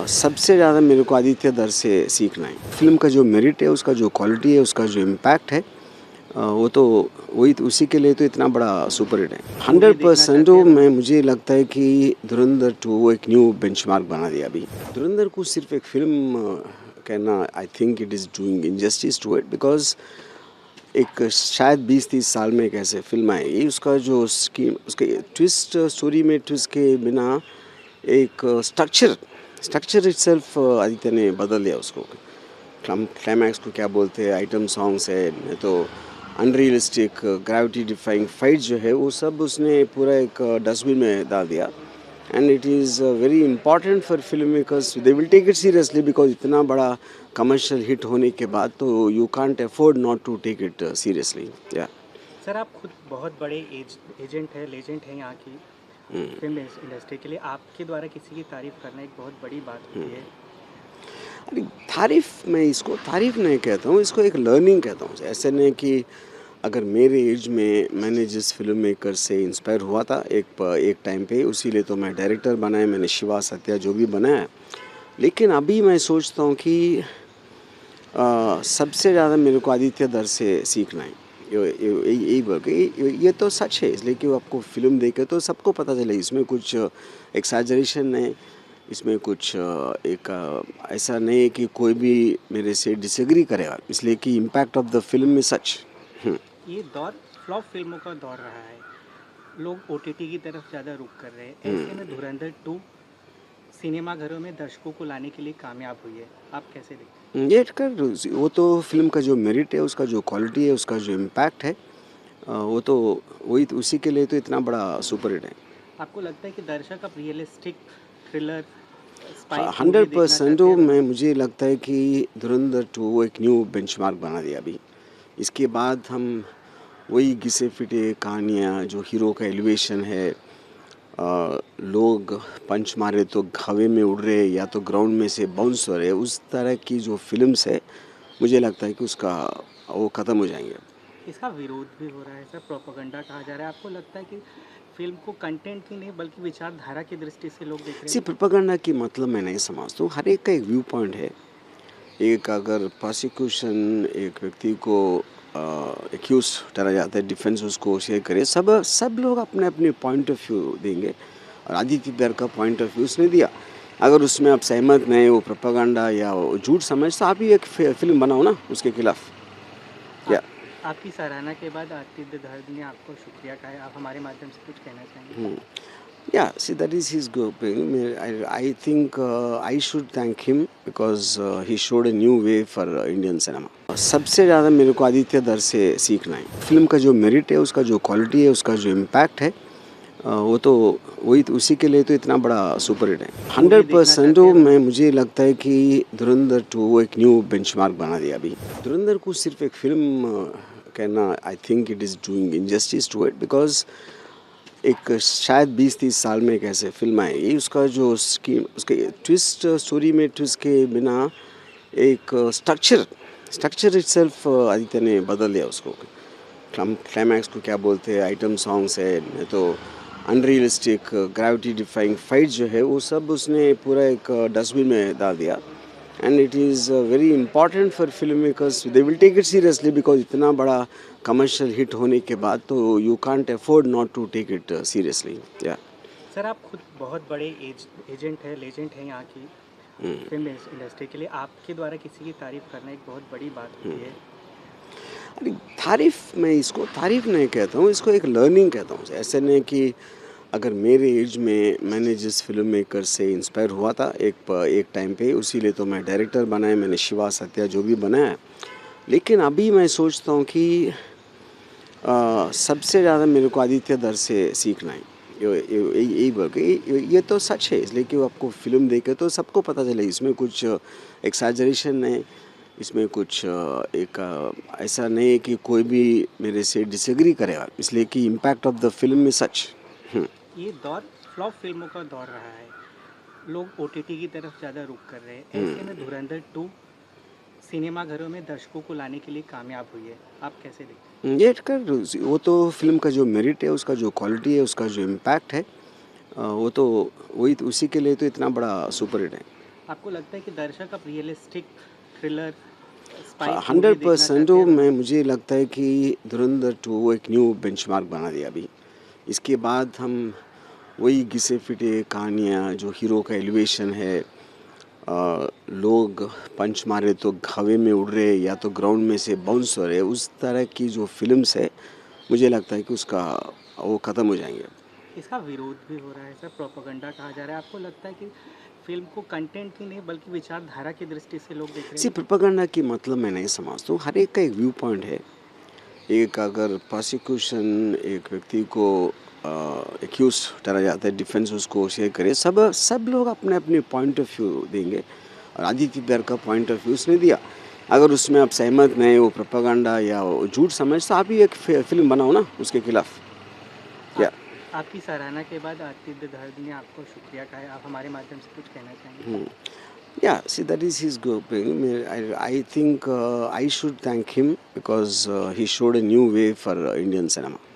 सबसे ज़्यादा मेरे को आदित्य दर से सीखना है। फ़िल्म का जो मेरिट है, उसका जो क्वालिटी है, उसका जो इम्पैक्ट है, वो तो वही तो उसी के लिए तो इतना बड़ा सुपर हिट है। 100% तो मुझे लगता है कि धुरंधर 2 एक न्यू बेंचमार्क बना दिया अभी। धुरंधर को सिर्फ एक फ़िल्म कहना, I think it is doing injustice to it, because एक शायद 20-30 साल में एक ऐसे फ़िल्म आएगी, उसका जो स्कीम, उसके ट्विस्ट, स्टोरी में ट्विस्ट के बिना एक स्ट्रक्चर इटसेल्फ आदित्य ने बदल दिया उसको। क्लाइमैक्स को क्या बोलते हैं, आइटम सॉन्ग्स है, नहीं तो अनरियलिस्टिक ग्रेविटी डिफाइंग फाइट जो है, वो सब उसने पूरा एक डस्टबिन में डाल दिया। And it is very important for film makers, they will take it seriously, because इतना बड़ा कमर्शियल हिट होने के बाद तो you can't afford not to take it seriously. या सर, आप खुद बहुत बड़े एजेंट है, लेजेंड है यहाँ की फिल्म इंडस्ट्री के लिए। आपके द्वारा किसी की तारीफ करना एक बहुत बड़ी बात होती है। अरे तारीफ, मैं इसको तारीफ नहीं कहता हूँ, इसको एक लर्निंग कहता हूँ। ऐसे नहीं कि अगर मेरे एज में मैंने जिस फिल्म मेकर से इंस्पायर हुआ था एक टाइम पे, उसी लिए तो मैं डायरेक्टर बनाया, मैंने शिवा सत्या जो भी बनाया। लेकिन अभी मैं सोचता हूँ कि सबसे ज़्यादा मेरे को आदित्य दर से सीखना है। यही बोल के ये तो सच है, इसलिए कि वो आपको फिल्म देखे तो सबको पता चले इसमें कुछ एक्सैजरेशन नहीं, इसमें कुछ ऐसा नहीं है कि कोई भी मेरे से डिसएग्री करेगा, इसलिए कि इम्पैक्ट ऑफ द फिल्म में सच। ये दौर फ्लॉप फिल्मों का दौर रहा है, लोग ओटीटी की तरफ ज़्यादा रुख कर रहे हैं। ऐसे में धुरंधर 2 सिनेमा घरों में दर्शकों को लाने के लिए कामयाब हुई है। आप कैसे देखते ये कर, वो तो फिल्म का जो मेरिट है, उसका जो क्वालिटी है, उसका जो इम्पैक्ट है, वो तो वही तो उसी के लिए तो इतना बड़ा सुपर हिट है। हैं? आपको लगता है कि दर्शक अब रियलिस्टिक थ्रिलर स्पाई मूवी देखना 100% चाहते तो हैं? मुझे लगता है कि धुरंधर 2 एक न्यू बेंचमार्क बना दिया अभी। इसके बाद हम वही घिसे पिटे कहानियाँ, जो हीरो का एलिवेशन है, लोग पंच मारे तो हवा में उड़ रहे या तो ग्राउंड में से बाउंस हो रहे, उस तरह की जो फिल्म्स है, मुझे लगता है कि उसका वो ख़त्म हो जाएंगे। इसका विरोध भी हो रहा है सर, प्रोपेगेंडा कहा जा रहा है। आपको लगता है कि फिल्म को कंटेंट की नहीं बल्कि विचारधारा की दृष्टि से लोग देख रहे सी हैं? प्रोपेगेंडा की मतलब मैं नहीं समझता हूँ, हर एक का एक व्यू पॉइंट है। एक अगर प्रोसिक्यूशन एक व्यक्ति को एक्यूज ठहरा जाता है, डिफेंस उसको शेयर करे, सब लोग अपने अपने पॉइंट ऑफ व्यू देंगे, और आदित्य दर का पॉइंट ऑफ व्यू उसने दिया। अगर उसमें आप सहमत नहीं, वो प्रोपेगेंडा या वो झूठ समझ, तो आप ही एक फिल्म बनाओ ना उसके खिलाफ। या आपकी सराहना के बाद आतिथ्य दर्द ने आपको शुक्रिया कहा है। आप हमारे माध्यम से कुछ कहना चाहेंगे? Yeah, see, that is his going. I think I should thank him because he showed a new way for Indian cinema. सबसे ज़्यादा मेरे को आदित्य दर से सीखना है। फिल्म का जो मेरिट है, उसका जो क्वालिटी है, उसका जो इम्पैक्ट है, वो तो वही तो उसी के लिए तो इतना बड़ा सुपर हिट है। 100% तो मुझे लगता है कि धुरंधर 2 एक न्यू बेंचमार्क बना दिया अभी। धुरंधर को सिर्फ एक फिल्म कहना, I think it is doing injustice to it, because एक शायद 20-30 साल में एक ऐसे फ़िल्म आएगी, उसका जो स्कीम, उसके ट्विस्ट, स्टोरी में ट्विस्ट के बिना एक स्ट्रक्चर इटसेल्फ आदित्य ने बदल दिया उसको। क्लाइमैक्स को क्या बोलते हैं, आइटम सॉन्ग्स है, नहीं तो अनरियलिस्टिक ग्रेविटी डिफाइंग फाइट जो है, वो सब उसने पूरा एक डस्टबिन में डाल दिया। And it is very important for film makers, they will take it seriously, because इतना बड़ा कमर्शियल हिट होने के बाद तो you can't afford not to take it seriously. या सर, आप खुद बहुत बड़े एजेंट है, लेजेंड है यहाँ की फिल्म इंडस्ट्री के लिए। आपके द्वारा किसी की तारीफ करना एक बहुत बड़ी बात होती है। अरे तारीफ, मैं इसको तारीफ नहीं कहता हूँ, इसको एक लर्निंग कहता हूँ। ऐसे नहीं कि अगर मेरे एज में मैंने जिस फिल्म मेकर से इंस्पायर हुआ था एक टाइम पे, उसी लिए तो मैं डायरेक्टर बनाया, मैंने शिवा सत्या जो भी बनाया। लेकिन अभी मैं सोचता हूँ कि सबसे ज़्यादा मेरे को आदित्य दर से सीखना है। यही बोल के ये तो सच है, इसलिए कि वो आपको फिल्म देखे तो सबको पता चले इसमें कुछ एक्सैजरेशन नहीं, इसमें कुछ ऐसा नहीं है कि कोई भी मेरे से डिसएग्री करेगा, इसलिए कि इम्पैक्ट ऑफ द फिल्म में सच। ये दौर फ्लॉप फिल्मों का दौर रहा है, लोग ओटीटी की तरफ ज़्यादा रुख कर रहे हैं। ऐसे में धुरंधर 2 सिनेमा घरों में दर्शकों को लाने के लिए कामयाब हुई है। आप कैसे देखते हैं? ये कर, वो तो फिल्म का जो मेरिट है, उसका जो क्वालिटी है, उसका जो इम्पैक्ट है, वो तो वही तो उसी के लिए तो इतना बड़ा सुपर हिट है। आपको लगता है कि दर्शक अब रियलिस्टिक थ्रिलर स्पाई मूवी 100% देखना चाहते मैं हैं? मुझे लगता है कि धुरंधर 2 एक न्यू बेंचमार्क बना दिया अभी। इसके बाद हम वही घिसे-पिटे कहानियाँ जो हीरो का एलिवेशन है, लोग पंच मारे तो हवा में उड़ रहे या तो ग्राउंड में से बाउंस हो रहे, उस तरह की जो फ़िल्म्स है, मुझे लगता है कि उसका वो ख़त्म हो जाएँगे। इसका विरोध भी हो रहा है सर, प्रोपेगेंडा कहा जा रहा है। आपको लगता है कि फ़िल्म को कंटेंट की नहीं बल्कि विचारधारा की दृष्टि से लोग देख रहे सी हैं? प्रोपेगेंडा की मतलब मैं नहीं समझता हूँ, हर एक का एक व्यू पॉइंट है। एक अगर प्रोसिक्यूशन एक व्यक्ति को एक्यूज ठहराया जाता है, डिफेंस उसको शेयर करे, सब सब लोग अपने अपने पॉइंट ऑफ व्यू देंगे और आदित्य बिर का पॉइंट ऑफ व्यू उसने दिया। अगर उसमें आप सहमत नहीं, वो प्रोपेगेंडा या वो झूठ समझ, तो आप ही एक फिल्म बनाओ ना उसके खिलाफ। या आप आपकी सराहना के बाद आतिद्य धर ने आपको शुक्रिया कहा है। आप हमारे माध्यम से कुछ कहना चाहेंगे? Yeah, see, that is his going. I think I should thank him because he showed a new way for Indian cinema.